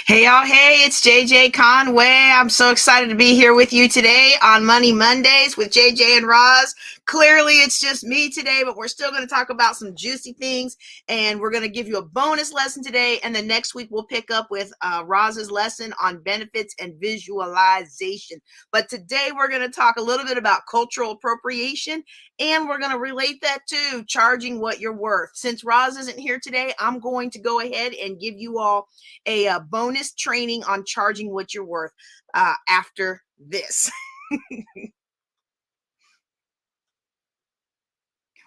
Hey y'all, hey, it's JJ Conway. I'm so excited to be here with you today on Money Mondays with JJ and Roz. Clearly, it's just me today, but we're still going to talk about some juicy things, and we're going to give you a bonus lesson today, and then next week we'll pick up with Roz's lesson on benefits and visualization. But today we're going to talk a little bit about cultural appropriation, and we're going to relate that to charging what you're worth. Since Roz isn't here today, I'm going to go ahead and give you all a bonus training on charging what you're worth after this.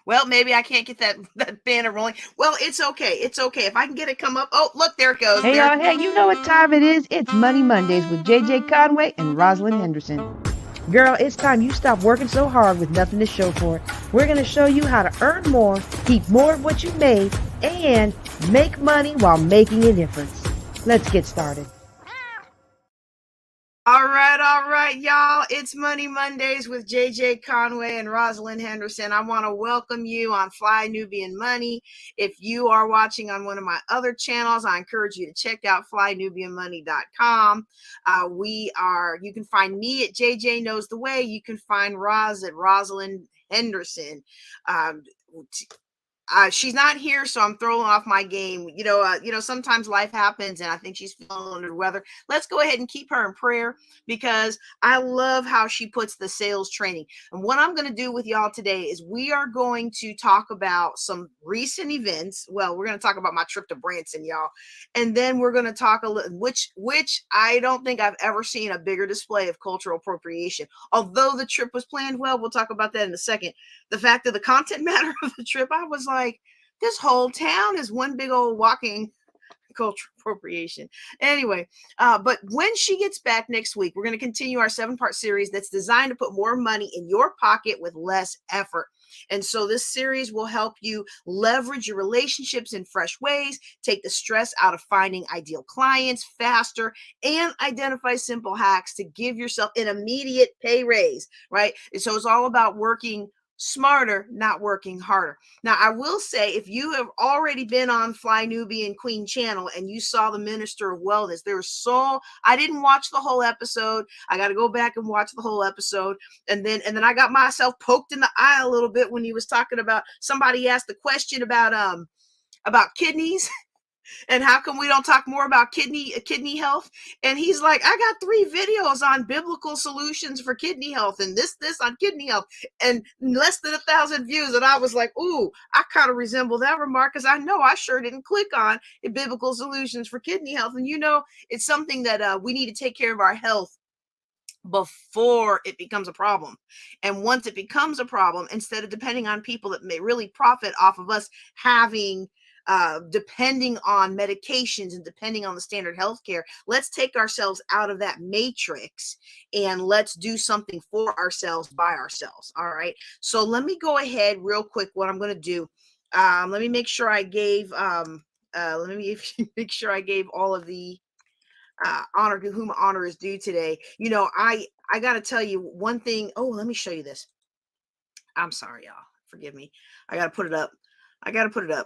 Well, maybe I can't get that banner rolling. Well, it's okay. It's okay. If I can get it come up. Oh, look, there it goes. Hey, y'all, hey, you know what time it is? It's Money Mondays with JJ Conway and Rosalind Henderson. Girl, it's time you stop working so hard with nothing to show for it. We're going to show you how to earn more, keep more of what you made, and make money while making a difference. Let's get started. All right, y'all. It's Money Mondays with JJ Conway and Rosalind Henderson. I want to welcome you on Fly Nubian Money. If you are watching on one of my other channels, I encourage you to check out flynubianmoney.com. You can find me at JJ Knows the Way. You can find Roz at Rosalind Henderson. She's not here, so I'm throwing off my game. Sometimes life happens, and I think she's feeling under the weather. Let's go ahead and keep her in prayer because I love how she puts the sales training. And what I'm going to do with y'all today is we are going to talk about some recent events. Well, we're going to talk about my trip to Branson, y'all, and then we're going to talk a little, which I don't think I've ever seen a bigger display of cultural appropriation. Although the trip was planned well, we'll talk about that in a second. The fact of the content matter of the trip, I was like, this whole town is one big old walking cultural appropriation. Anyway, but when she gets back next week, we're going to continue our 7-part series that's designed to put more money in your pocket with less effort. And so this series will help you leverage your relationships in fresh ways, take the stress out of finding ideal clients faster, and identify simple hacks to give yourself an immediate pay raise, right? And so it's all about working smarter, not working harder. Now, I will say, if you have already been on Fly Nubian Queen channel and you saw the Minister of Wellness, I didn't watch the whole episode. I got to go back and watch the whole episode. And then I got myself poked in the eye a little bit when he was talking about, somebody asked the question about kidneys. And how come we don't talk more about kidney health? And he's like, I got 3 videos on biblical solutions for kidney health and this on kidney health, and less than 1,000 views. And I was like, ooh, I kind of resemble that remark because I know I sure didn't click on biblical solutions for kidney health. And it's something that we need to take care of our health before it becomes a problem. And once it becomes a problem, instead of depending on people that may really profit off of us having depending on medications and depending on the standard healthcare, let's take ourselves out of that matrix and let's do something for ourselves by ourselves. All right. So let me go ahead real quick. What I'm going to do, let me make sure I gave, make sure I gave all of the honor to whom honor is due today. I got to tell you one thing. Oh, let me show you this. I'm sorry, y'all. Forgive me. I got to put it up.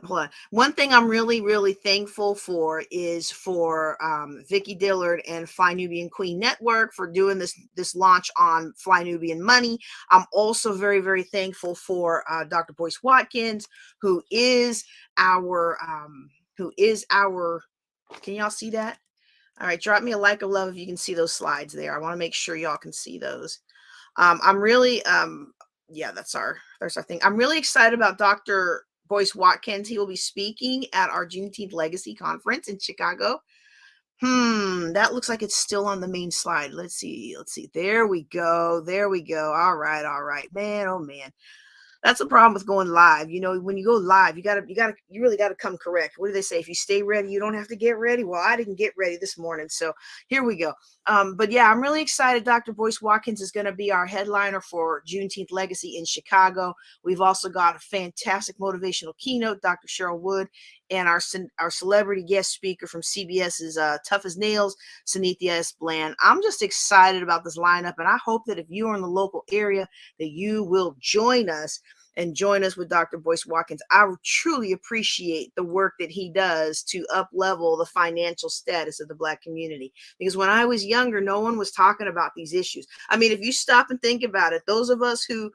Hold on. One thing I'm really, really thankful for is for Vicki Dillard and Fly Nubian Queen Network for doing this launch on Fly Nubian Money. I'm also very, very thankful for Dr. Boyce Watkins, who is our, can y'all see that? All right, drop me a like of love if you can see those slides there. I want to make sure y'all can see those. I'm really, yeah, that's our thing. I'm really excited about Dr. Boyce Watkins. He will be speaking at our Juneteenth Legacy Conference in Chicago. That looks like it's still on the main slide. Let's see. There we go. All right. Man, oh man. That's the problem with going live. When you go live, you really gotta come correct. What do they say? If you stay ready, you don't have to get ready. Well, I didn't get ready this morning, so here we go. But yeah, I'm really excited. Dr. Boyce Watkins is going to be our headliner for Juneteenth Legacy in Chicago. We've also got a fantastic motivational keynote, Dr. Cheryl Wood, and our celebrity guest speaker from CBS's Tough as Nails, Sanithia S. Bland. I'm just excited about this lineup, and I hope that if you are in the local area, that you will join us. and join us with Dr. Boyce Watkins. I truly appreciate the work that he does to up level the financial status of the Black community. Because when I was younger, no one was talking about these issues. I mean, if you stop and think about it, those of us who,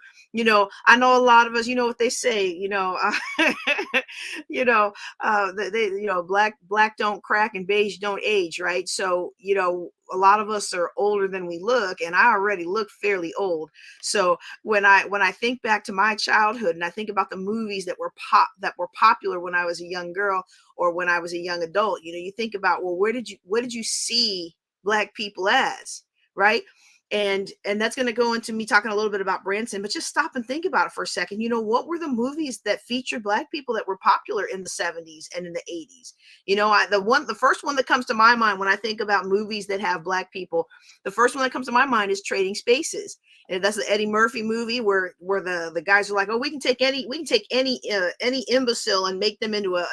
I know a lot of us, you know what they say, black don't crack and beige don't age, right? So, a lot of us are older than we look, and I already look fairly old. So when I think back to my childhood and I think about the movies that were popular when I was a young girl or when I was a young adult, you think about, well, what did you see Black people as, right? And that's going to go into me talking a little bit about Branson, but just stop and think about it for a second. What were the movies that featured Black people that were popular in the 70s and in the 80s? The first one that comes to my mind when I think about movies that have Black people, the first one that comes to my mind is Trading Spaces. And that's the Eddie Murphy movie where the guys are like, oh, we can take any imbecile and make them into a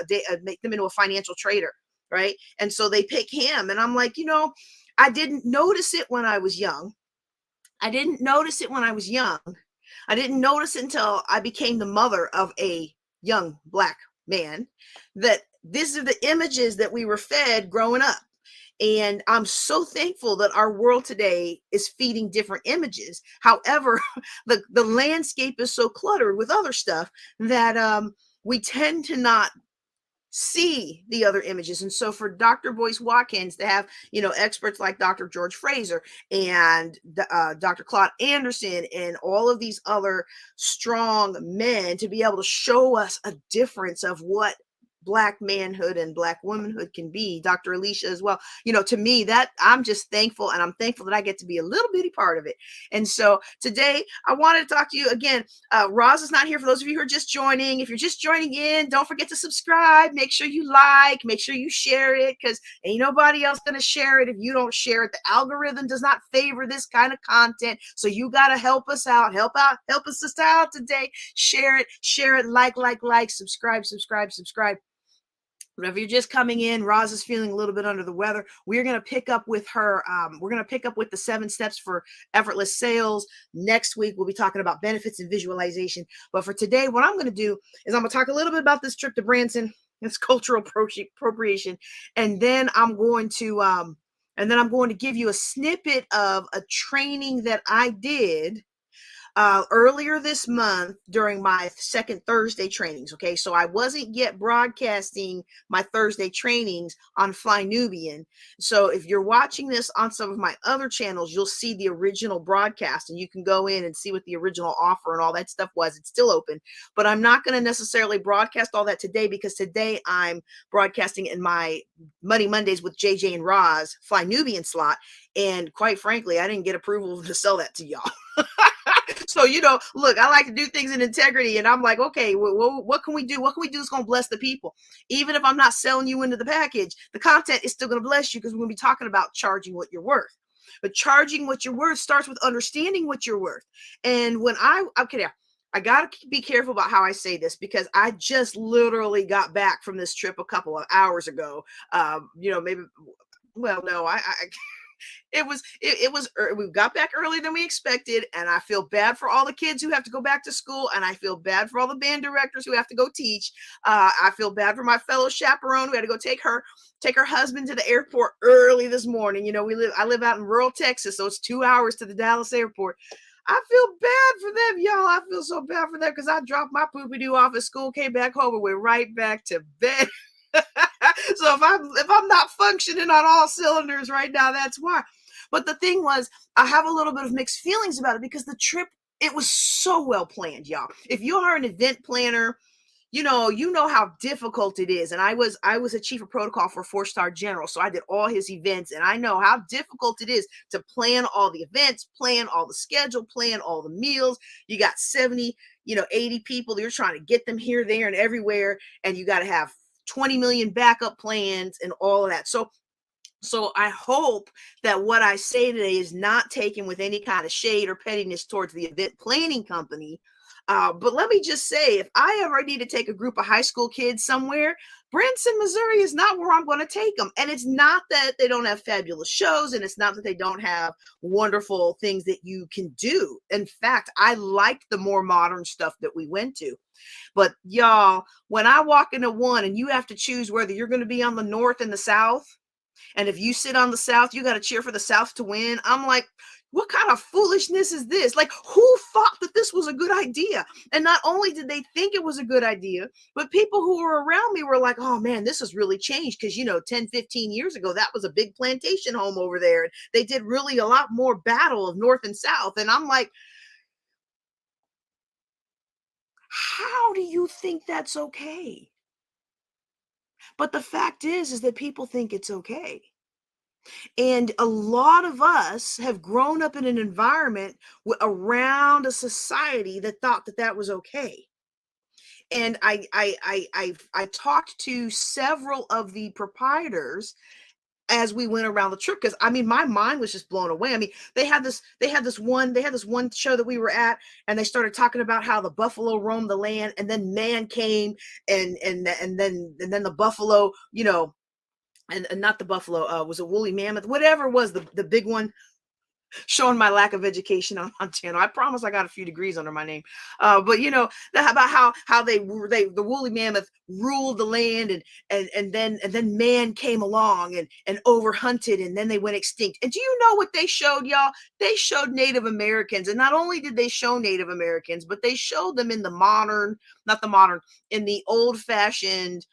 financial trader, right? And so they pick him, and I'm like, I didn't notice it when I was young. I didn't notice it until I became the mother of a young Black man, that these are the images that we were fed growing up. And I'm so thankful that our world today is feeding different images. However, the landscape is so cluttered with other stuff that we tend to not see the other images. And so for Dr. Boyce Watkins to have, experts like Dr. George Fraser and Dr. Claude Anderson and all of these other strong men to be able to show us a difference of what Black manhood and Black womanhood can be, Dr. Alicia as well, to me, that I'm just thankful, and I'm thankful that I get to be a little bitty part of it. And so today I wanted to talk to you again. Roz is not here. For those of you who are just joining, if you're just joining in, don't forget to subscribe. Make sure you like, make sure you share it, because ain't nobody else going to share it if you don't share it. The algorithm does not favor this kind of content, so you got to help us out, help us sister out today. Share it, like, subscribe. Whenever you're just coming in, Roz is feeling a little bit under the weather. We're going to pick up with her. We're going to pick up with the 7 steps for effortless sales. Next week, we'll be talking about benefits and visualization. But for today, what I'm going to do is I'm going to talk a little bit about this trip to Branson. It's cultural appropriation. And then I'm going to give you a snippet of a training that I did earlier this month during my second Thursday trainings. Okay, so I wasn't yet broadcasting my Thursday trainings on Fly Nubian. So if you're watching this on some of my other channels, you'll see the original broadcast, and you can go in and see what the original offer and all that stuff was. It's still open, but I'm not going to necessarily broadcast all that today, because today I'm broadcasting in my Money Mondays with JJ and Roz Fly Nubian slot. And quite frankly, I didn't get approval to sell that to y'all. So, look, I like to do things in integrity, and I'm like, okay, what can we do? What can we do that's going to bless the people? Even if I'm not selling you into the package, the content is still going to bless you, because we're going to be talking about charging what you're worth. But charging what you're worth starts with understanding what you're worth. And when I got to be careful about how I say this, because I just literally got back from this trip a couple of hours ago. We got back earlier than we expected, and I feel bad for all the kids who have to go back to school, and I feel bad for all the band directors who have to go teach. I feel bad for my fellow chaperone who had to go take her husband to the airport early this morning. I live out in rural Texas, so it's 2 hours to the Dallas airport. I feel bad for them, y'all. I feel so bad for them, because I dropped my poopy-doo off at school, came back home, and went right back to bed. So if I'm not functioning on all cylinders right now, that's why. But the thing was, I have a little bit of mixed feelings about it, because the trip, it was so well planned, y'all. If you are an event planner, you know how difficult it is. And I was a chief of protocol for a 4-star general, so I did all his events, and I know how difficult it is to plan all the events, plan all the schedule, plan all the meals. You got 70, 80 people. You're trying to get them here, there, and everywhere, and you got to have 20 million backup plans and all of that. So I hope that what I say today is not taken with any kind of shade or pettiness towards the event planning company. But let me just say, if I ever need to take a group of high school kids somewhere, Branson, Missouri is not where I'm going to take them. And it's not that they don't have fabulous shows, and it's not that they don't have wonderful things that you can do. In fact, I liked the more modern stuff that we went to. But y'all, when I walk into one and you have to choose whether you're going to be on the North and the South, and if you sit on the South, you got to cheer for the South to win. I'm like, what kind of foolishness is this? Like, who thought that this was a good idea? And not only did they think it was a good idea, but people who were around me were like, oh man, this has really changed. Because, 10, 15 years ago, that was a big plantation home over there. And they did really a lot more battle of North and South. And I'm like, how do you think that's okay? But the fact is that people think it's okay. And a lot of us have grown up in an environment around a society that thought that that was okay. And I talked to several of the proprietors as we went around the trip, because I mean my mind was just blown away. I mean, they had this one show that we were at, and they started talking about how the buffalo roamed the land, and then man came, and then the buffalo, and not the buffalo, was a woolly mammoth, whatever it was, the big one, showing my lack of education on Montana. I promise I got a few degrees under my name. But about how the woolly mammoth ruled the land, and then man came along and overhunted, and then they went extinct. And do you know what they showed, y'all? They showed Native Americans. And not only did they show Native Americans, but they showed them in in the old-fashioned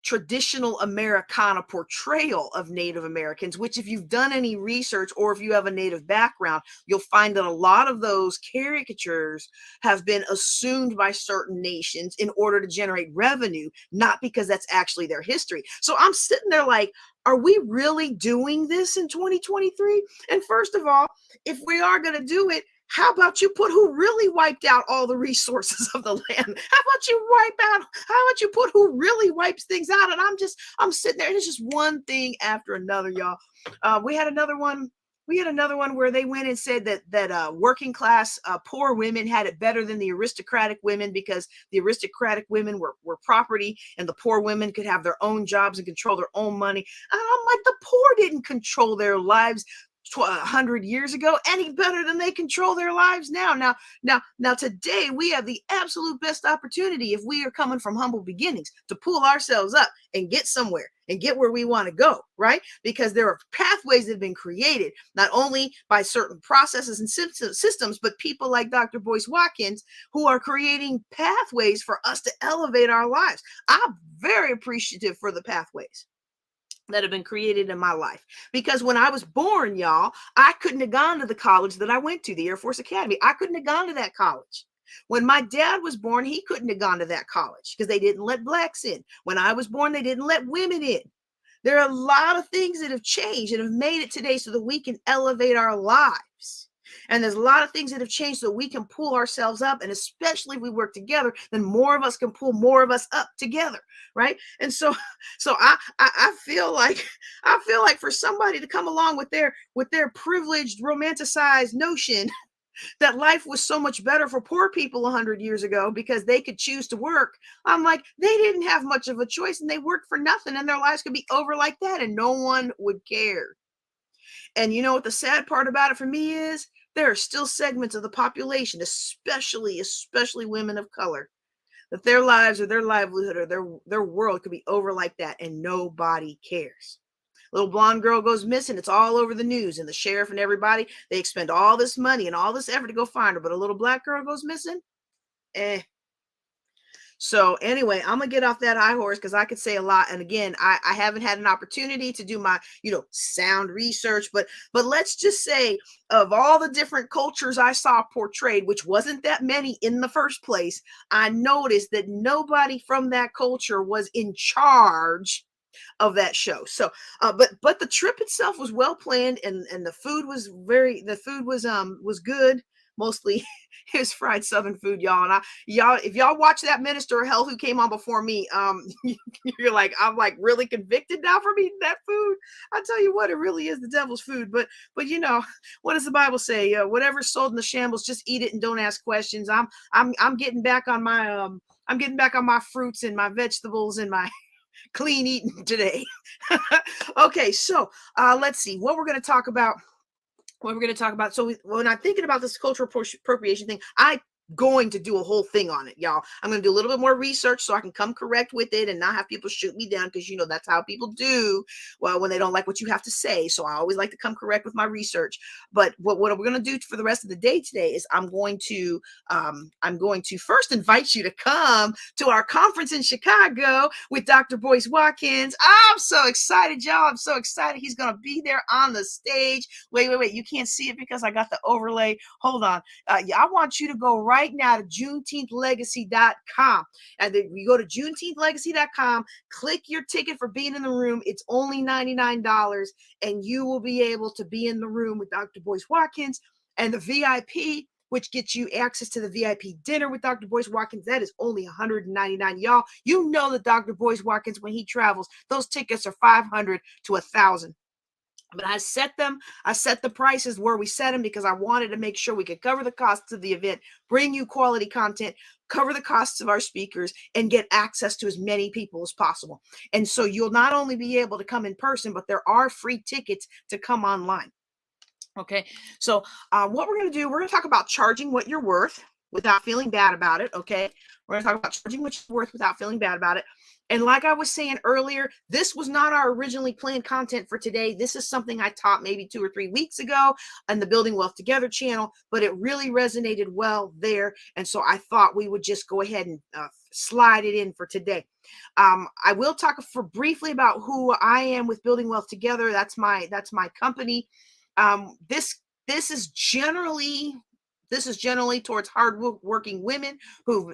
traditional Americana portrayal of Native Americans, which if you've done any research or if you have a Native background, you'll find that a lot of those caricatures have been assumed by certain nations in order to generate revenue, not because that's actually their history. So I'm sitting there like, are we really doing this in 2023? And first of all, if we are going to do it, how about you put who really wiped out all the resources of the land? How about you put who really wipes things out? And I'm sitting there, and it's just one thing after another, y'all. We had another one where they went and said that working class poor women had it better than the aristocratic women, because the aristocratic women were property, and the poor women could have their own jobs and control their own money. And I'm like, the poor didn't control their lives 100 years ago any better than they control their lives now. Now today we have the absolute best opportunity, if we are coming from humble beginnings, to pull ourselves up and get somewhere and get where we want to go, right? Because there are pathways that have been created not only by certain processes and systems, but people like Dr. Boyce Watkins, who are creating pathways for us to elevate our lives. I'm very appreciative for the pathways that have been created in my life, because when I was born, y'all, I couldn't have gone to the college that I went to, the Air Force Academy. I couldn't have gone to that college. When my dad was born, he couldn't have gone to that college because they didn't let blacks in. When I was born, they didn't let women in. There are a lot of things that have changed and have made it today so that we can elevate our lives. And there's a lot of things that have changed so we can pull ourselves up. And especially if we work together, then more of us can pull more of us up together. Right. And so I feel like for somebody to come along with their privileged, romanticized notion that life was so much better for poor people 100 years ago because they could choose to work, I'm like, they didn't have much of a choice, and they worked for nothing, and their lives could be over like that, and no one would care. And you know what the sad part about it for me is? There are still segments of the population, especially women of color, that their lives or their livelihood or their world could be over like that, and nobody cares. Little blonde girl goes missing. It's all over the news, and the sheriff and everybody, they expend all this money and all this effort to go find her. But a little black girl goes missing. So anyway, I'm gonna get off that high horse because I could say a lot. And again, I haven't had an opportunity to do my, sound research, but let's just say, of all the different cultures I saw portrayed, which wasn't that many in the first place, I noticed that nobody from that culture was in charge of that show. So but the trip itself was well planned, and the food was was good. Mostly it was fried Southern food, y'all. And if y'all watch that Minister of Health who came on before me, you're like, I'm like really convicted now from eating that food. I tell you what, it really is the devil's food. But what does the Bible say? Whatever's sold in the shambles, just eat it and don't ask questions. I'm getting back on my I'm getting back on my fruits and my vegetables and my clean eating today. Okay, so let's see what we're going to talk about. So when I'm thinking about this cultural appropriation thing, I going to do a whole thing on it, y'all. I'm going to do a little bit more research so I can come correct with it and not have people shoot me down, because that's how people do, well, when they don't like what you have to say. So I always like to come correct with my research. But what we're going to do for the rest of the day today is I'm going to first invite you to come to our conference in Chicago with Dr. Boyce Watkins. I'm so excited, y'all. I'm so excited. He's going to be there on the stage. Wait. You can't see it because I got the overlay. Hold on. Yeah, I want you to go right now to JuneteenthLegacy.com. And then you go to JuneteenthLegacy.com, click your ticket for being in the room. It's only $99, and you will be able to be in the room with Dr. Boyce Watkins. And the VIP, which gets you access to the VIP dinner with Dr. Boyce Watkins, that is only $199. Y'all, you know that Dr. Boyce Watkins, when he travels, those tickets are $500 to $1,000. But I set the prices where we set them because I wanted to make sure we could cover the costs of the event, bring you quality content, cover the costs of our speakers, and get access to as many people as possible. And so you'll not only be able to come in person, but there are free tickets to come online. Okay, so what we're going to do, we're going to talk about charging what you're worth without feeling bad about it. Okay, we're going to talk about charging what you're worth without feeling bad about it. And like I was saying earlier, this was not our originally planned content for today. This is something I taught maybe 2 or 3 weeks ago on the Building Wealth Together channel, but it really resonated well there. And so I thought we would just go ahead and slide it in for today. I will talk briefly about who I am with Building Wealth Together. That's my company. This is generally towards hard-working women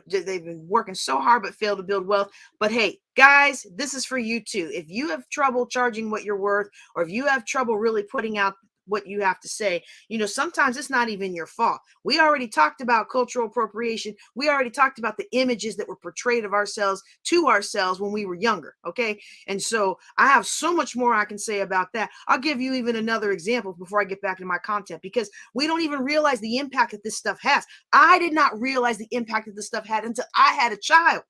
they've been working so hard but fail to build wealth. But hey, guys, this is for you too. If you have trouble charging what you're worth, or if you have trouble really putting out what you have to say, sometimes it's not even your fault. We already talked about cultural appropriation. We already talked about the images that were portrayed of ourselves to ourselves when we were younger. Okay. And so I have so much more I can say about that. I'll give you even another example before I get back to my content, because we don't even realize the impact that this stuff has. I did not realize the impact that this stuff had until I had a child.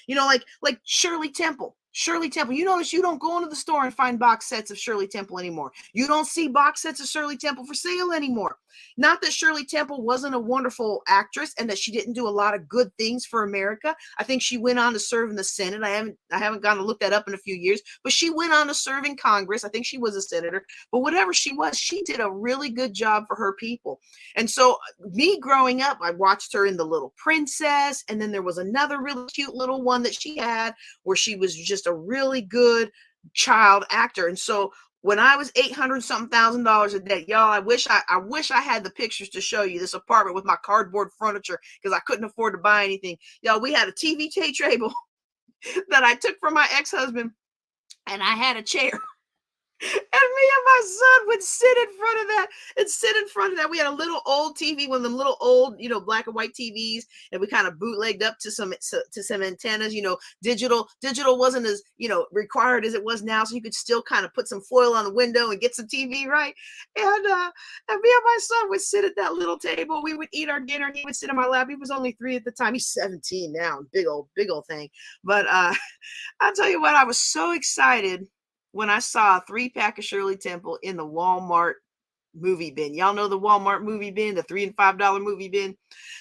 Like Shirley Temple. You notice you don't go into the store and find box sets of Shirley Temple anymore. You don't see box sets of Shirley Temple for sale anymore. Not that Shirley Temple wasn't a wonderful actress and that she didn't do a lot of good things for America. I think she went on to serve in the Senate. I haven't gone to look that up in a few years, but she went on to serve in Congress. I think she was a senator, but whatever she was, she did a really good job for her people. And so me growing up, I watched her in The Little Princess, and then there was another really cute little one that she had where she was just a really good child actor. And so when I was $800,000 a day, y'all, I wish I had the pictures to show you this apartment with my cardboard furniture, because I couldn't afford to buy anything. Y'all, we had a TV table that I took from my ex-husband, and I had a chair. And me and my son would sit in front of that. We had a little old TV, one of them little old, black and white TVs, and we kind of bootlegged up to some antennas. Digital wasn't as, required as it was now, so you could still kind of put some foil on the window and get some TV, right? And me and my son would sit at that little table. We would eat our dinner. He would sit in my lap. He was only 3 at the time. He's 17 now, big old thing. But I'll tell you what, I was so excited when I saw a 3-pack of Shirley Temple in the Walmart movie bin. Y'all know the Walmart movie bin, the $3 and $5 movie bin.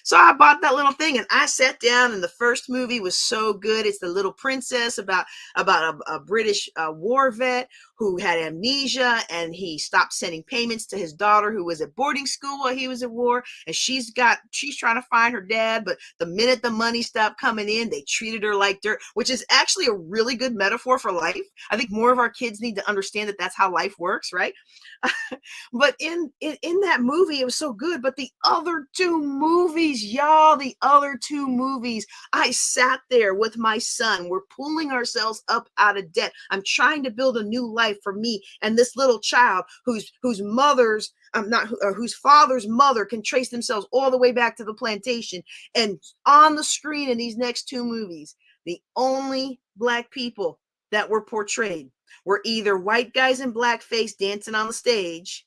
So I bought that little thing, and I sat down, and the first movie was so good. It's The Little Princess, about a British war vet who had amnesia, and he stopped sending payments to his daughter, who was at boarding school while he was at war. And she's trying to find her dad, but the minute the money stopped coming in, they treated her like dirt, which is actually a really good metaphor for life. I think more of our kids need to understand that that's how life works, right? But in that movie, it was so good. But the other 2 movies, y'all, I sat there with my son. We're pulling ourselves up out of debt. I'm trying to build a new life for me and this little child whose father's mother can trace themselves all the way back to the plantation. And on the screen in these next 2 movies, the only Black people that were portrayed were either white guys in blackface dancing on the stage,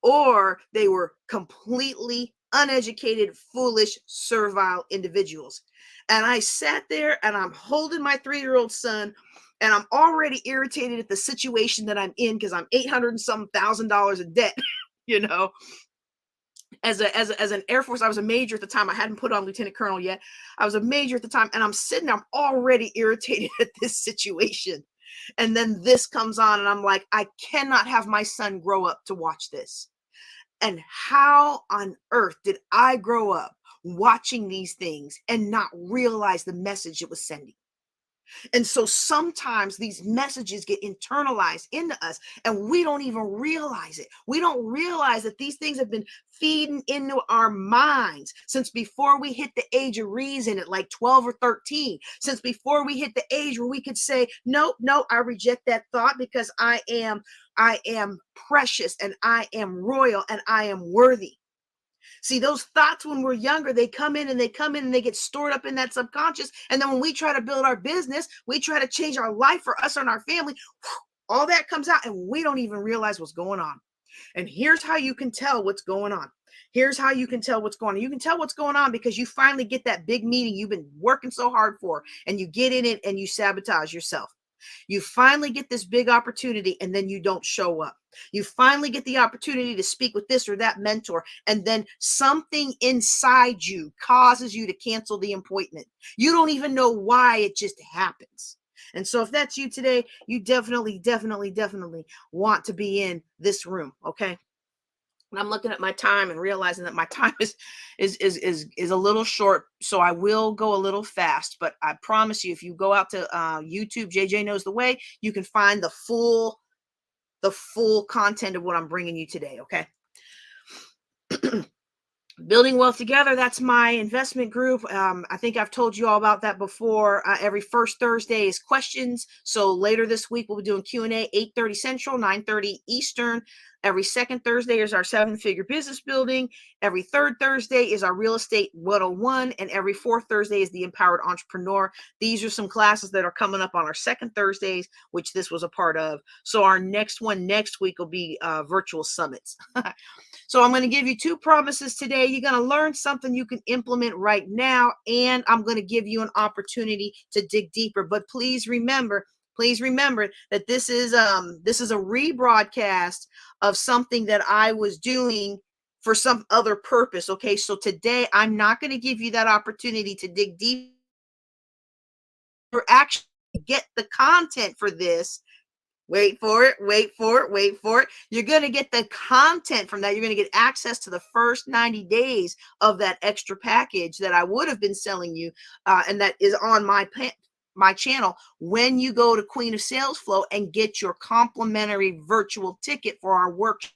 or they were completely uneducated, foolish, servile individuals. And I sat there and I'm holding my 3-year-old son, and I'm already irritated at the situation that I'm in because I'm 800 and some $1,000 in debt, you know. As an Air Force, I was a major at the time. I hadn't put on lieutenant colonel yet. I was a major at the time, and I'm sitting there, I'm already irritated at this situation. And then this comes on, and I'm like, I cannot have my son grow up to watch this. And how on earth did I grow up watching these things and not realize the message it was sending? And so sometimes these messages get internalized into us and we don't even realize it. We don't realize that these things have been feeding into our minds since before we hit the age of reason at like 12 or 13, since before we hit the age where we could say, no, I reject that thought because I am precious and I am royal and I am worthy. See, those thoughts when we're younger, they come in and they get stored up in that subconscious. And then when we try to build our business, we try to change our life for us and our family, all that comes out and we don't even realize what's going on. And here's how you can tell what's going on. Here's how you can tell what's going on. You can tell what's going on because you finally get that big meeting you've been working so hard for, and you get in it and you sabotage yourself. You finally get this big opportunity and then you don't show up. You finally get the opportunity to speak with this or that mentor, and then something inside you causes you to cancel the appointment. You don't even know why, it just happens. And so if that's you today, you definitely want to be in this room, okay? And I'm looking at my time and realizing that my time is a little short, so I will go a little fast. But I promise you, if you go out to YouTube, JJ Knows the Way, you can find the full content of what I'm bringing you today. Okay. Building Wealth Together, that's my investment group. I think I've told you all about that before. Every first Thursday is questions. So later this week, we'll be doing Q&A, 8:30 Central, 9:30 Eastern. Every second Thursday is our 7-figure business building. Every third Thursday is our real estate 101. And every fourth Thursday is the empowered entrepreneur. These are some classes that are coming up on our second Thursdays, which this was a part of. So our next one next week will be virtual summits. So I'm going to give you 2 promises today. You're going to learn something you can implement right now, and I'm going to give you an opportunity to dig deeper. But please remember that this is a rebroadcast of something that I was doing for some other purpose. Okay, so today I'm not going to give you that opportunity to dig deep or actually get the content for this. Wait for it. You're going to get the content from that. You're going to get access to the first 90 days of that extra package that I would have been selling you, and that is on my channel when you go to Queen of SalesFlow and get your complimentary virtual ticket for our workshop.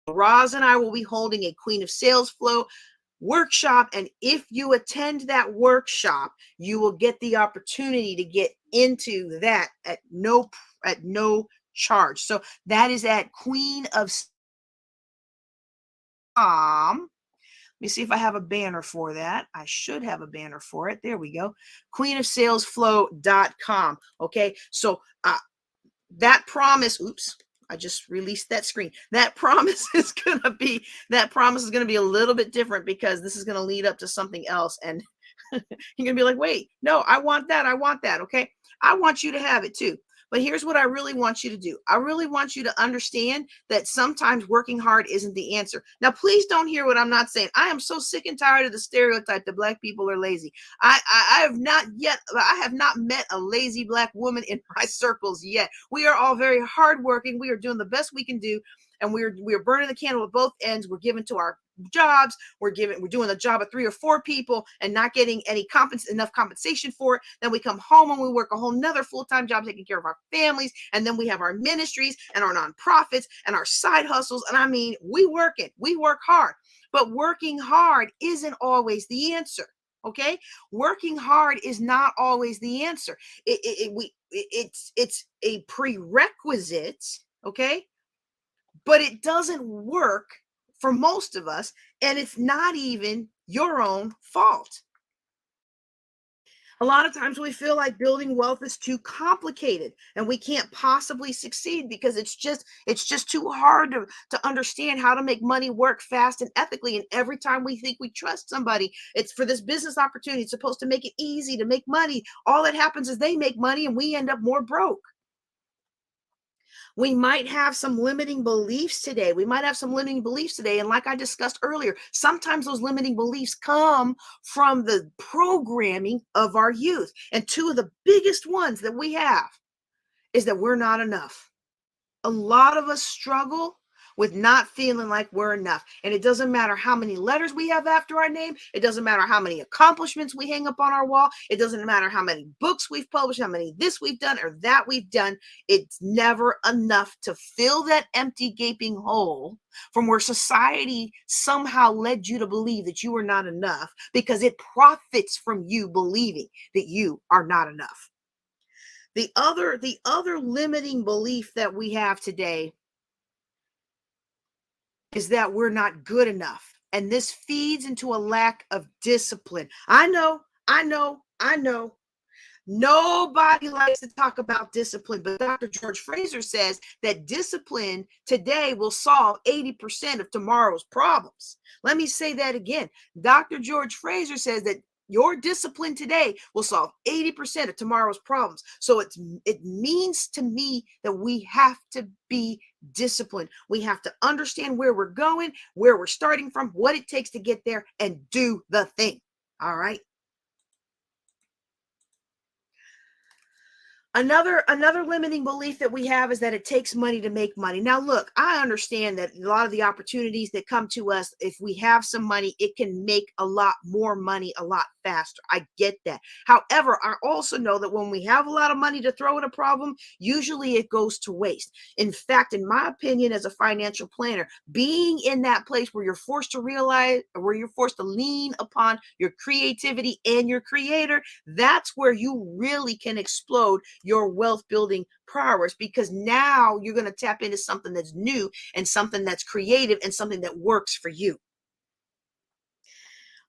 Roz and I will be holding a Queen of SalesFlow workshop, and if you attend that workshop, you will get the opportunity to get into that at no charge. So that is at Queen of Let me see if I have a banner for that. I should have a banner for it. There we go. queenofsalesflow.com. Okay, so that promise, oops, I just released that screen. That promise is going to be a little bit different because this is going to lead up to something else. And you're going to be like, wait, no, I want that. Okay. I want you to have it too. But here's what I really want you to do. I really want you to understand that sometimes working hard isn't the answer. Now, please don't hear what I'm not saying. I am so sick and tired of the stereotype that Black people are lazy. I have not met a lazy Black woman in my circles yet. We are all very hardworking. We are doing the best we can do. And we are burning the candle at both ends. We're giving to our jobs. We're doing the job of 3 or 4 people and not getting enough compensation for it. Then we come home and we work a whole nother full-time job taking care of our families. And then we have our ministries and our nonprofits and our side hustles. And I mean, we work hard, but working hard isn't always the answer. Okay. Working hard is not always the answer. It's a prerequisite. Okay. But it doesn't work for most of us, and it's not even your own fault. A lot of times we feel like building wealth is too complicated and we can't possibly succeed because it's just too hard to understand how to make money work fast and ethically. And every time we think we trust somebody, it's for this business opportunity. It's supposed to make it easy to make money. All that happens is they make money and we end up more broke. We might have some limiting beliefs today. We might have some limiting beliefs today. And like I discussed earlier, sometimes those limiting beliefs come from the programming of our youth. And two of the biggest ones that we have is that we're not enough. A lot of us struggle with not feeling like we're enough. And it doesn't matter how many letters we have after our name. It doesn't matter how many accomplishments we hang up on our wall. It doesn't matter how many books we've published, how many this we've done or that we've done. It's never enough to fill that empty, gaping hole from where society somehow led you to believe that you are not enough because it profits from you believing that you are not enough. The other limiting belief that we have today is that we're not good enough. And this feeds into a lack of discipline. I know. Nobody likes to talk about discipline, but Dr. George Fraser says that discipline today will solve 80% of tomorrow's problems. Let me say that again. Dr. George Fraser says that your discipline today will solve 80% of tomorrow's problems. So it means to me that we have to be disciplined. We have to understand where we're going, where we're starting from, what it takes to get there, and do the thing. All right. Another limiting belief that we have is that it takes money to make money. Now, look, I understand that a lot of the opportunities that come to us, if we have some money, it can make a lot more money a lot faster. I get that. However, I also know that when we have a lot of money to throw at a problem, usually it goes to waste. In fact, in my opinion, as a financial planner, being in that place where you're forced to realize, where you're forced to lean upon your creativity and your creator, that's where you really can explode your wealth building prowess, because now you're going to tap into something that's new and something that's creative and something that works for you.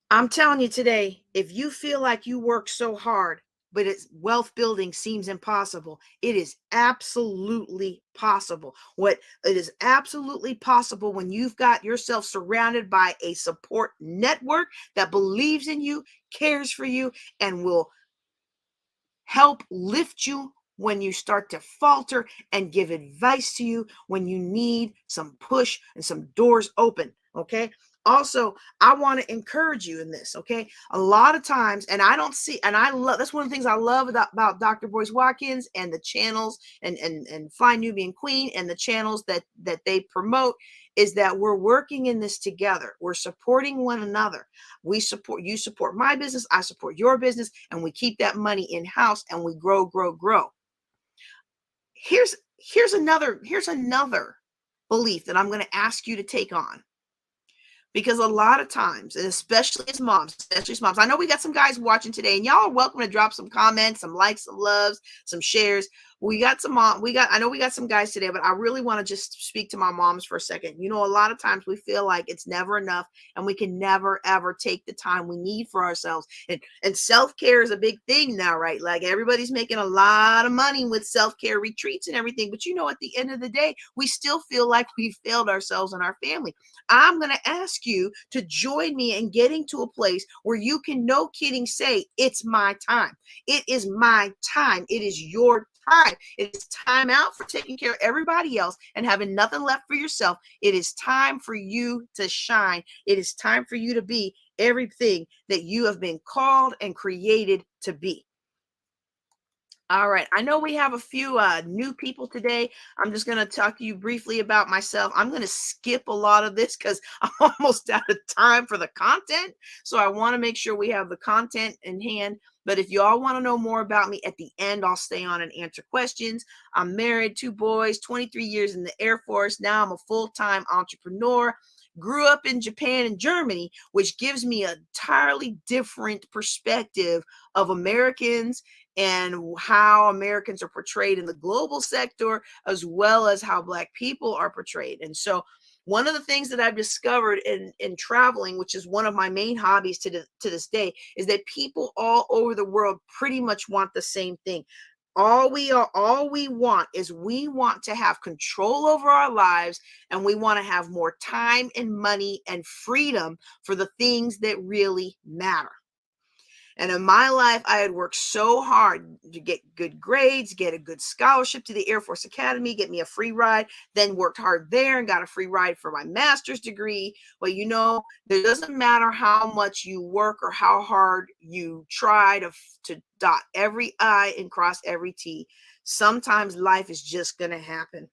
I'm telling you today, if you feel like you work so hard, but it's wealth building seems impossible, it is absolutely possible. What it is absolutely possible when you've got yourself surrounded by a support network that believes in you, cares for you, and will help lift you when you start to falter and give advice to you when you need some push and some doors open. Okay. Also, I want to encourage you in this. Okay. A lot of times, and I don't see, and I love, that's one of the things I love about Dr. Boyce Watkins and the channels and Fly Nubian Queen and the channels that they promote, is that we're working in this together. We're supporting one another. You support my business, I support your business, and we keep that money in house and we grow. Here's another belief that I'm going to ask you to take on. Because a lot of times, and especially as moms, I know we got some guys watching today, and y'all are welcome to drop some comments, some likes, some loves, some shares. I know we got some guys today, but I really want to just speak to my moms for a second. You know, a lot of times we feel like it's never enough and we can never, ever take the time we need for ourselves. And self-care is a big thing now, right? Like everybody's making a lot of money with self-care retreats and everything. But you know, at the end of the day, we still feel like we failed ourselves and our family. I'm going to ask you to join me in getting to a place where you can, no kidding, say, it's my time. It is my time. It is your time. It is time out for taking care of everybody else and having nothing left for yourself. It is time for you to shine. It is time for you to be everything that you have been called and created to be. All right. I know we have a few new people today. I'm just going to talk to you briefly about myself. I'm going to skip a lot of this because I'm almost out of time for the content. So I want to make sure we have the content in hand. But if you all want to know more about me, at the end, I'll stay on and answer questions. I'm married, 2 boys, 23 years in the Air Force. Now I'm a full-time entrepreneur. Grew up in Japan and Germany, which gives me an entirely different perspective of Americans and how Americans are portrayed in the global sector, as well as how Black people are portrayed. And so One of the things that I've discovered in traveling, which is one of my main hobbies to this day, is that people all over the world pretty much want the same thing. All we want is we want to have control over our lives, and we want to have more time and money and freedom for the things that really matter. And in my life, I had worked so hard to get good grades, get a good scholarship to the Air Force Academy, get me a free ride, then worked hard there and got a free ride for my master's degree. Well, you know, it doesn't matter how much you work or how hard you try to dot every I and cross every T. Sometimes life is just going to happen.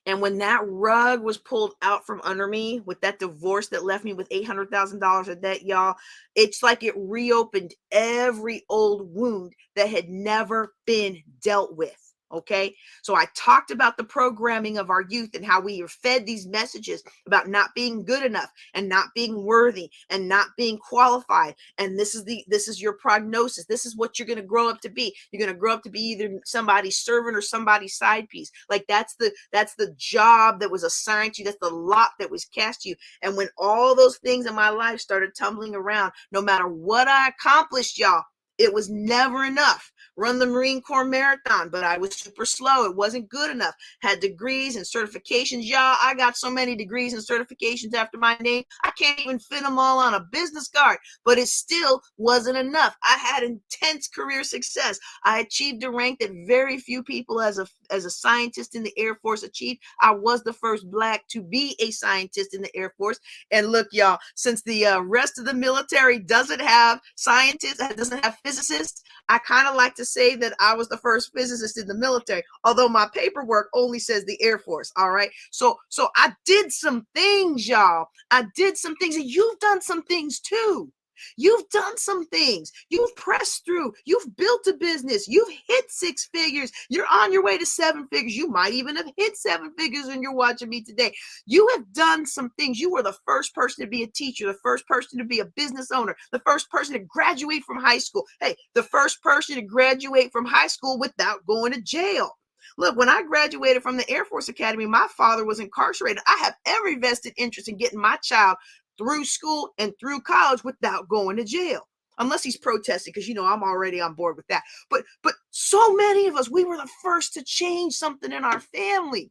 And when that rug was pulled out from under me with that divorce that left me with $800,000 of debt, y'all, it's like it reopened every old wound that had never been dealt with. Okay. So I talked about the programming of our youth and how we are fed these messages about not being good enough and not being worthy and not being qualified. And this is your prognosis. This is what you're going to grow up to be. You're going to grow up to be either somebody's servant or somebody's side piece. Like that's the job that was assigned to you. That's the lot that was cast to you. And when all those things in my life started tumbling around, no matter what I accomplished, y'all, it was never enough. Run the Marine Corps Marathon, but I was super slow. It wasn't good enough. Had degrees and certifications. Y'all, I got so many degrees and certifications after my name, I can't even fit them all on a business card, but it still wasn't enough. I had intense career success. I achieved a rank that very few people as a scientist in the Air Force achieved. I was the first Black to be a scientist in the Air Force. And look, y'all, since the rest of the military doesn't have scientists, doesn't have physicists, I kind of like to say that I was the first physicist in the military, although my paperwork only says the Air Force. All right. So I did some things, y'all. I did some things, and you've done some things too. You've done some things. You've pressed through. You've built a business. You've hit 6 figures. You're on your way to 7 figures. You might even have hit 7 figures when you're watching me today. You have done some things. You were the first person to be a teacher, the first person to be a business owner, the first person to graduate from high school. Hey, the first person to graduate from high school without going to jail. Look, when I graduated from the Air Force Academy, my father was incarcerated. I have every vested interest in getting my child through school and through college without going to jail, unless he's protesting, because, you know, I'm already on board with that. But so many of us, we were the first to change something in our family.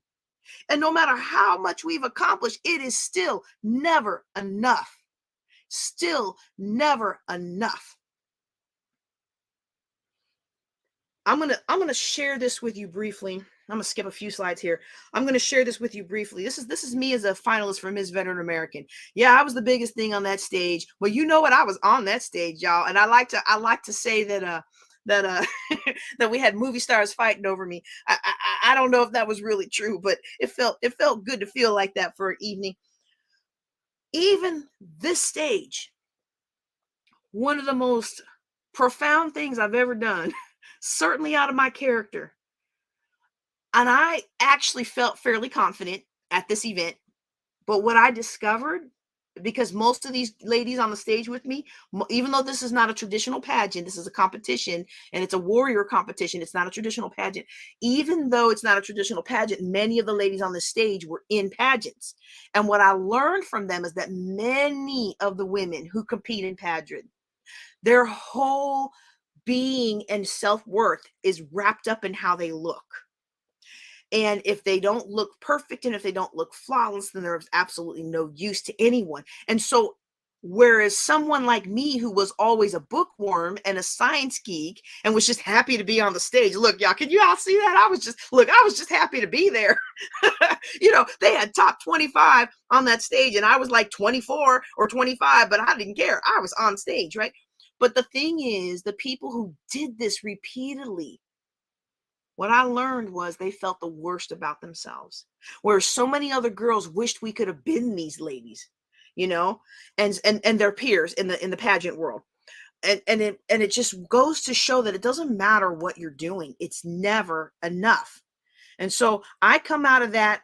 And no matter how much we've accomplished, it is still never enough. Still never enough. I'm gonna share this with you briefly. I'm gonna skip a few slides here. I'm gonna share this with you briefly. This is me as a finalist for Miss Veteran American. Yeah, I was the biggest thing on that stage. Well, you know what? I was on that stage, y'all. And I like to say that that we had movie stars fighting over me. I don't know if that was really true, but it felt good to feel like that for an evening. Even this stage, one of the most profound things I've ever done, certainly out of my character. And I actually felt fairly confident at this event. But what I discovered, because most of these ladies on the stage with me, even though this is not a traditional pageant, this is a competition and it's a warrior competition, it's not a traditional pageant. Even though it's not a traditional pageant, many of the ladies on the stage were in pageants. And what I learned from them is that many of the women who compete in pageant, their whole being and self-worth is wrapped up in how they look. And if they don't look perfect and if they don't look flawless, then there's absolutely no use to anyone. And so, whereas someone like me, who was always a bookworm and a science geek and was just happy to be on the stage, look, y'all, can you all see that? I was just happy to be there. You know, they had top 25 on that stage and I was like 24 or 25, but I didn't care. I was on stage, right? But the thing is, the people who did this repeatedly, what I learned was they felt the worst about themselves, where so many other girls wished we could have been these ladies, you know, and their peers in the pageant world. And it just goes to show that it doesn't matter what you're doing. It's never enough. And so I come out of that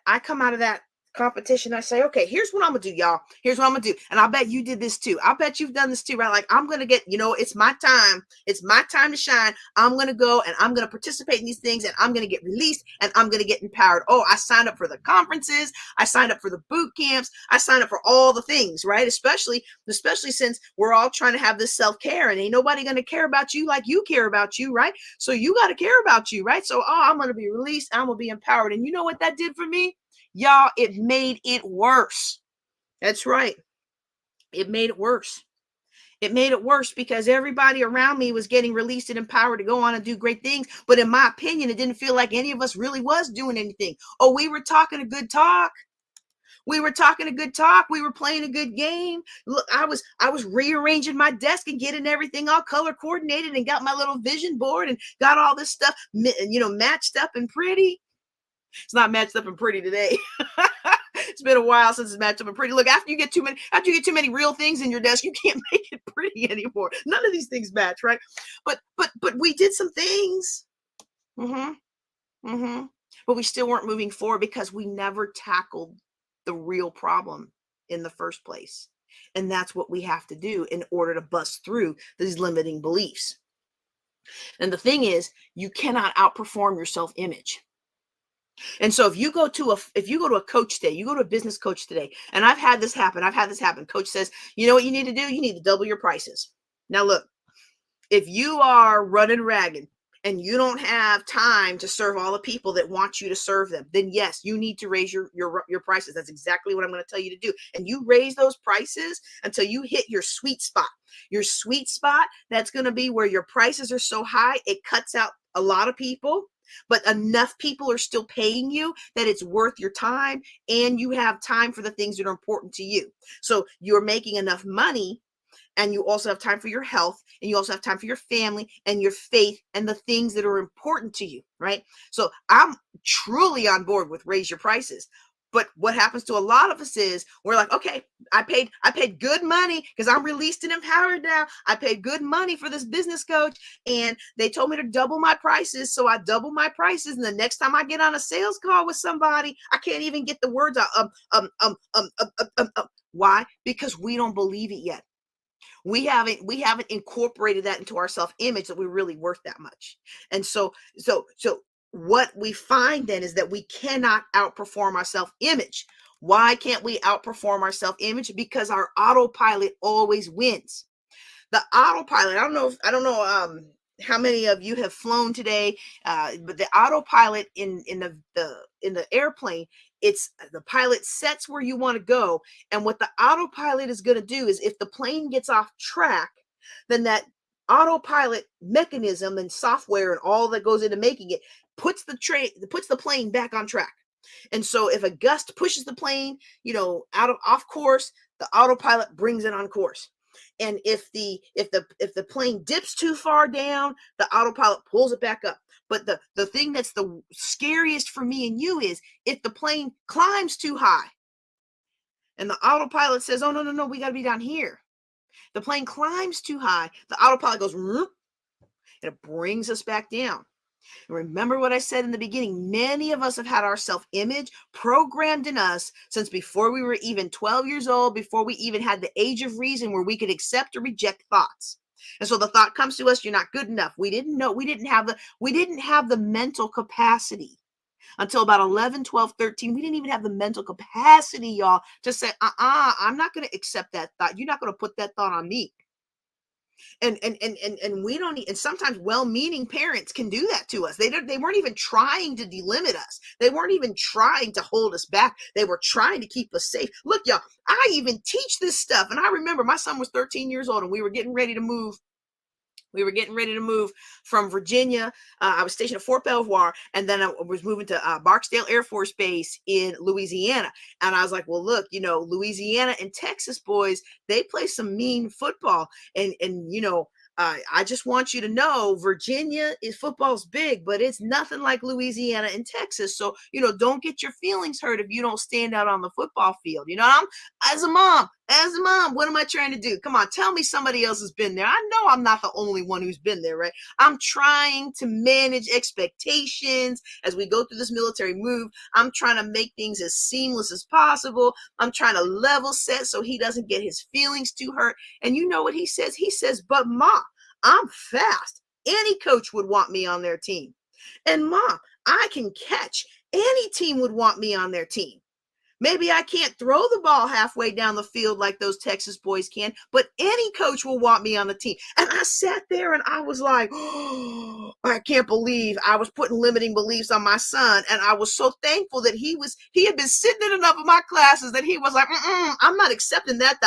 competition, I say, okay, here's what I'm gonna do, y'all. Here's what I'm gonna do. And I bet you did this too. I bet you've done this too, right? Like, I'm gonna get, it's my time. It's my time to shine. I'm gonna go and I'm gonna participate in these things, and I'm gonna get released, and I'm gonna get empowered. Oh, I signed up for the conferences, I signed up for the boot camps, I signed up for all the things, right? Especially since we're all trying to have this self-care, and ain't nobody gonna care about you like you care about you, right? So you got to care about you, right? So, I'm gonna be released, I'm gonna be empowered. And you know what that did for me? Y'all, it made it worse. That's right. It made it worse. It made it worse because everybody around me was getting released and empowered to go on and do great things. But in my opinion, it didn't feel like any of us really was doing anything. Oh, we were talking a good talk. We were talking a good talk. We were playing a good game. Look, I was rearranging my desk and getting everything all color coordinated, and got my little vision board and got all this stuff, matched up and pretty. It's not matched up and pretty today. It's been a while since it's matched up and pretty. Look, after you get too many real things in your desk, you can't make it pretty anymore. None of these things match, right? But we did some things. But we still weren't moving forward because we never tackled the real problem in the first place. And that's what we have to do in order to bust through these limiting beliefs. And the thing is, you cannot outperform your self-image. And so if you go to a coach today, you go to a business coach today, and I've had this happen. Coach says, you know what you need to do? You need to double your prices. Now look, if you are running ragged and you don't have time to serve all the people that want you to serve them, then yes, you need to raise your prices. That's exactly what I'm going to tell you to do. And you raise those prices until you hit your sweet spot. Your sweet spot, that's going to be where your prices are so high, it cuts out a lot of people, but enough people are still paying you that it's worth your time, and you have time for the things that are important to you. So you're making enough money, and you also have time for your health, and you also have time for your family and your faith and the things that are important to you, right? So I'm truly on board with raise your prices. But what happens to a lot of us is we're like, okay, I paid good money because I'm released and empowered now. I paid good money for this business coach, and they told me to double my prices. So I double my prices. And the next time I get on a sales call with somebody, I can't even get the words out. Why? Because we don't believe it yet. We haven't incorporated that into our self-image that we're really worth that much. And so what we find then is that we cannot outperform our self-image. Why can't we outperform our self-image? Because our autopilot always wins. The autopilot, I don't know how many of you have flown today, but the autopilot in the airplane, it's the pilot sets where you want to go. And what the autopilot is going to do is, if the plane gets off track, then that autopilot mechanism and software and all that goes into making it puts the plane back on track. And so if a gust pushes the plane, off course, the autopilot brings it on course. And if the plane dips too far down, the autopilot pulls it back up. But the thing that's the scariest for me and you is if the plane climbs too high and the autopilot says, oh, no, we got to be down here. The plane climbs too high, the autopilot goes, and it brings us back down. And remember what I said in the beginning, many of us have had our self-image programmed in us since before we were even 12 years old, before we even had the age of reason where we could accept or reject thoughts. And so the thought comes to us, you're not good enough. We didn't have the mental capacity until about 11, 12, 13. We didn't even have the mental capacity, y'all, to say, I'm not going to accept that thought. You're not going to put that thought on me. And we don't, and sometimes well-meaning parents can do that to us. They weren't even trying to delimit us. They weren't even trying to hold us back. They were trying to keep us safe. Look, y'all, I even teach this stuff. And I remember my son was 13 years old and we were getting ready to move. From Virginia. I was stationed at Fort Belvoir, and then I was moving to Barksdale Air Force Base in Louisiana. And I was like, well, look, Louisiana and Texas boys, they play some mean football. And I just want you to know, Virginia football's big, but it's nothing like Louisiana and Texas. So, don't get your feelings hurt if you don't stand out on the football field. I'm, as a mom, As a mom, what am I trying to do? Come on, tell me somebody else has been there. I know I'm not the only one who's been there, right? I'm trying to manage expectations as we go through this military move. I'm trying to make things as seamless as possible. I'm trying to level set so he doesn't get his feelings too hurt. And you know what he says? He says, but Ma, I'm fast. Any coach would want me on their team. And Ma, I can catch. Any team would want me on their team. Maybe I can't throw the ball halfway down the field like those Texas boys can, but any coach will want me on the team. And I sat there and I was like, oh, I can't believe I was putting limiting beliefs on my son. And I was so thankful that he had been sitting in enough of my classes that he was like, I'm not accepting that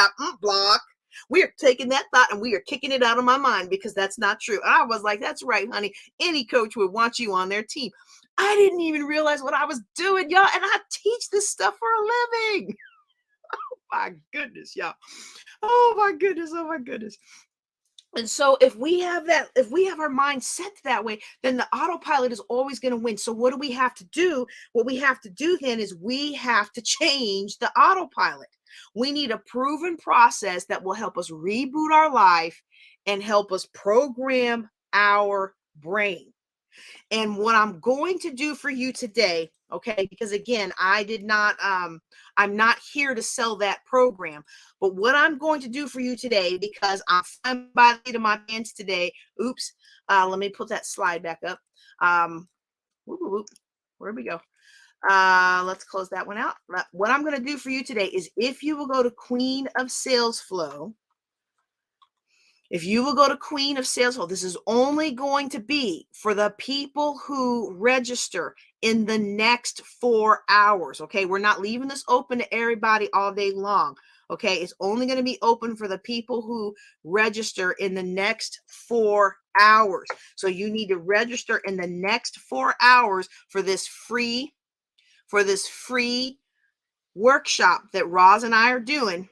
block. We are taking that thought and we are kicking it out of my mind because that's not true. I was like, that's right, honey. Any coach would want you on their team. I didn't even realize what I was doing, y'all. And I teach this stuff for a living. Oh my goodness, y'all. Oh my goodness. Oh my goodness. And so if we have our mind set that way, then the autopilot is always going to win. So what do we have to do? What we have to do then is we have to change the autopilot. We need a proven process that will help us reboot our life and help us program our brain. And what I'm going to do for you today, okay, because again, I'm not here to sell that program, but what I'm going to do for you today, because I'm flying by the seat of my pants today. Oops. Let me put that slide back up. Where we go? Let's close that one out. What I'm going to do for you today is if you will go to Queen of SalesFlow, this is only going to be for the people who register in the next 4 hours. Okay. We're not leaving this open to everybody all day long. Okay. It's only going to be open for the people who register in the next 4 hours. So you need to register in the next 4 hours for this free workshop that Roz and I are doing.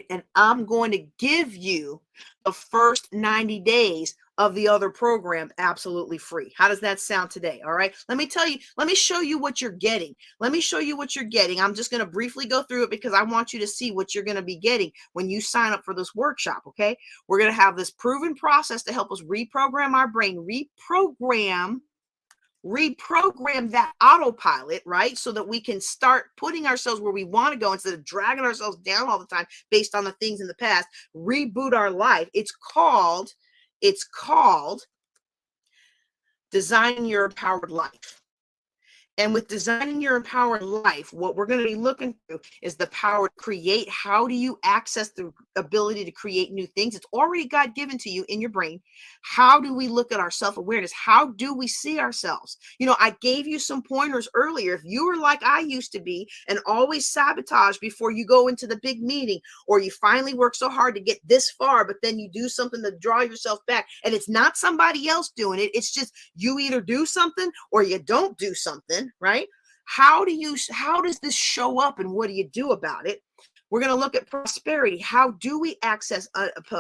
And I'm going to give you the first 90 days of the other program absolutely free. How does that sound today? All right. Let me show you what you're getting. I'm just going to briefly go through it because I want you to see what you're going to be getting when you sign up for this workshop. Okay. We're going to have this proven process to help us reprogram our brain, reprogram that autopilot, right? So that we can start putting ourselves where we want to go instead of dragging ourselves down all the time based on the things in the past. Reboot our life. It's called Designing Your Empowered Life. And with Designing Your Empowered Life, what we're going to be looking through is the power to create. How do you access the ability to create new things? It's already God given to you in your brain. How do we look at our self-awareness? How do we see ourselves? I gave you some pointers earlier. If you were like I used to be and always sabotage before you go into the big meeting, or you finally work so hard to get this far, but then you do something to draw yourself back, and it's not somebody else doing it. It's just you either do something or you don't do something. Right? How does this show up and what do you do about it? We're going to look at prosperity. How do we access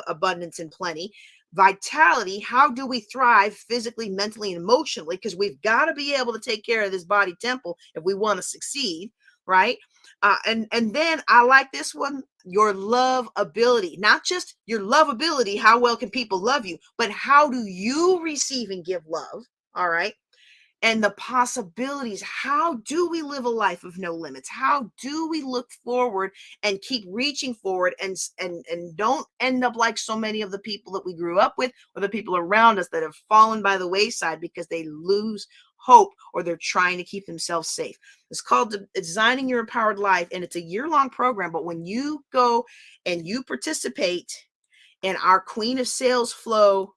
abundance and plenty? Vitality. How do we thrive physically, mentally, and emotionally? Because we've got to be able to take care of this body temple if we want to succeed. Right? And then I like this one, your love ability. Not just your love ability, how well can people love you, but how do you receive and give love? All right. And the possibilities. How do we live a life of no limits? How do we look forward and keep reaching forward and don't end up like so many of the people that we grew up with or the people around us that have fallen by the wayside because they lose hope or they're trying to keep themselves safe. It's called Designing Your Empowered Life, and it's a year-long program. But when you go and you participate in our Queen of SalesFlow,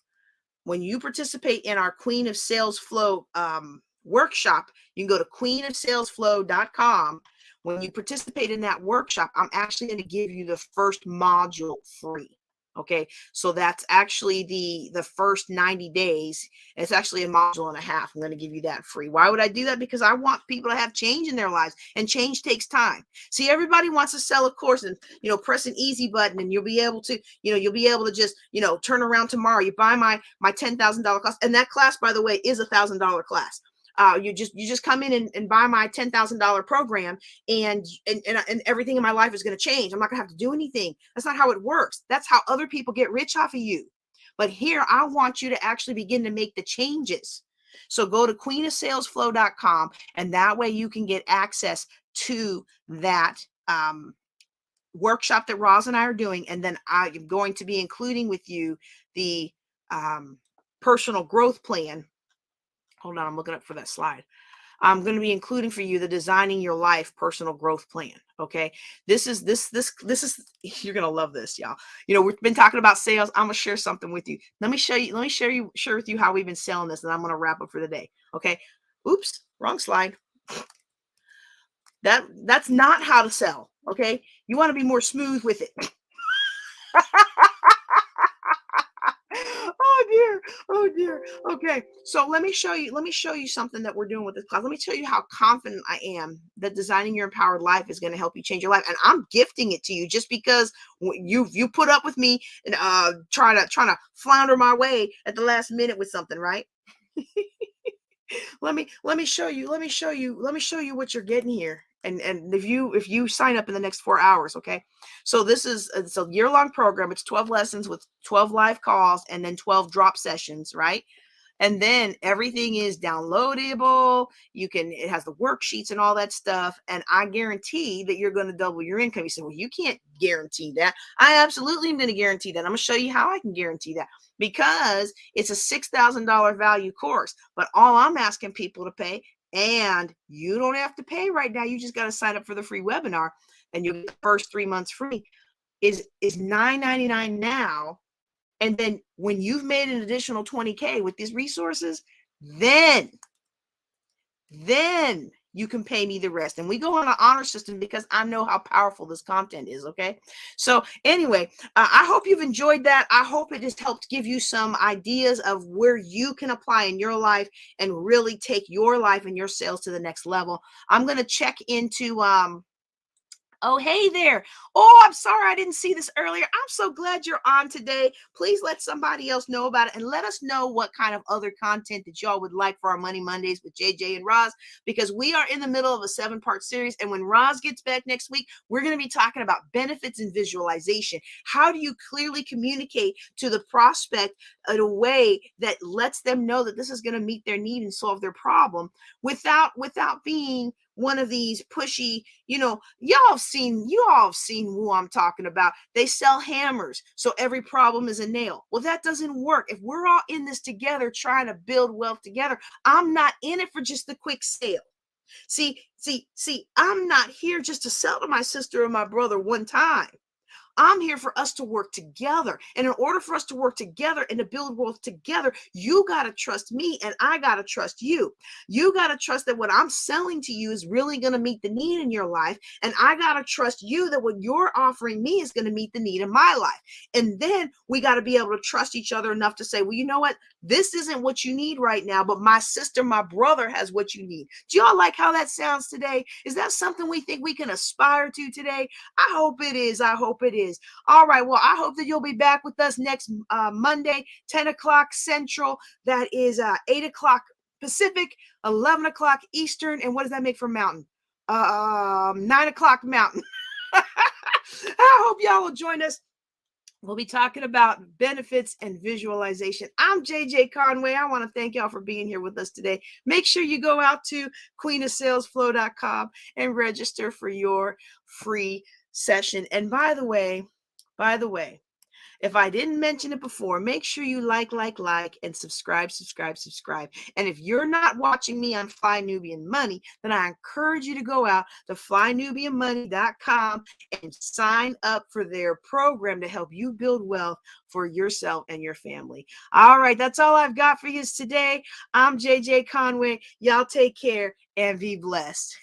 workshop, you can go to queenofsalesflow.com. When you participate in that workshop, I'm actually going to give you the first module free. Okay, so that's actually the first 90 days. It's actually a module and a half. I'm going to give you that free. Why would I do that? Because I want people to have change in their lives, and change takes time. See, everybody wants to sell a course and press an easy button and you'll be able to just turn around tomorrow. You buy my $10,000 class, and that class, by the way, is $1,000 class. You just come in and buy my $10,000 program, and everything in my life is going to change. I'm not going to have to do anything. That's not how it works. That's how other people get rich off of you. But here, I want you to actually begin to make the changes. So go to queenofsalesflow.com, and that way you can get access to that workshop that Roz and I are doing. And then I am going to be including with you the personal growth plan. Hold on, I'm looking up for that slide. I'm going to be including for you the Designing Your Life personal growth plan. Okay. This is, you're going to love this, y'all. You know, we've been talking about sales. I'm going to share something with you. Let me share with you how we've been selling this, and I'm going to wrap up for the day. Okay. Oops, wrong slide. That's not how to sell. Okay. You want to be more smooth with it. Oh dear. Okay. So let me show you something that we're doing with this class. Let me tell you how confident I am that Designing Your Empowered Life is going to help you change your life. And I'm gifting it to you just because you put up with me and trying to flounder my way at the last minute with something, right? Let me show you what you're getting here. And if you sign up in the next 4 hours, okay? So it's a year-long program. It's 12 lessons with 12 live calls and then 12 drop sessions, right? And then everything is downloadable. It has the worksheets and all that stuff. And I guarantee that you're going to double your income. You say, well, you can't guarantee that. I absolutely am going to guarantee that. I'm going to show you how I can guarantee that, because it's a $6,000 value course. But all I'm asking people to pay, and you don't have to pay right now, you just got to sign up for the free webinar, and you'll get the first 3 months free, is $9.99 now. And then when you've made an additional 20K with these resources, then you can pay me the rest. And we go on an honor system because I know how powerful this content is. Okay. So anyway, I hope you've enjoyed that. I hope it has helped give you some ideas of where you can apply in your life and really take your life and your sales to the next level. I'm going to check into, oh, hey there. Oh, I'm sorry I didn't see this earlier. I'm so glad you're on today. Please let somebody else know about it, and let us know what kind of other content that y'all would like for our Money Mondays with JJ and Roz, because we are in the middle of a 7-part series. And when Roz gets back next week, we're going to be talking about benefits and visualization. How do you clearly communicate to the prospect in a way that lets them know that this is going to meet their need and solve their problem without being one of these pushy, y'all have seen who I'm talking about. They sell hammers, so every problem is a nail. Well, that doesn't work. If we're all in this together, trying to build wealth together, I'm not in it for just the quick sale. See, I'm not here just to sell to my sister or my brother one time. I'm here for us to work together. And in order for us to work together and to build wealth together, you got to trust me, and I got to trust you. You got to trust that what I'm selling to you is really going to meet the need in your life. And I got to trust you that what you're offering me is going to meet the need in my life. And then we got to be able to trust each other enough to say, well, you know what? This isn't what you need right now, but my sister, my brother has what you need. Do y'all like how that sounds today? Is that something we think we can aspire to today? I hope it is. I hope it is. All right. Well, I hope that you'll be back with us next Monday, 10 o'clock Central. That is 8 o'clock Pacific, 11 o'clock Eastern. And what does that make for Mountain? 9 o'clock Mountain. I hope y'all will join us. We'll be talking about benefits and visualization. I'm JJ Conway. I want to thank y'all for being here with us today. Make sure you go out to queenofsalesflow.com and register for your free session. And by the way, if I didn't mention it before, make sure you like, and subscribe. And if you're not watching me on Fly Nubian Money, then I encourage you to go out to flynubianmoney.com and sign up for their program to help you build wealth for yourself and your family. All right, that's all I've got for you today. I'm JJ Conway. Y'all take care and be blessed.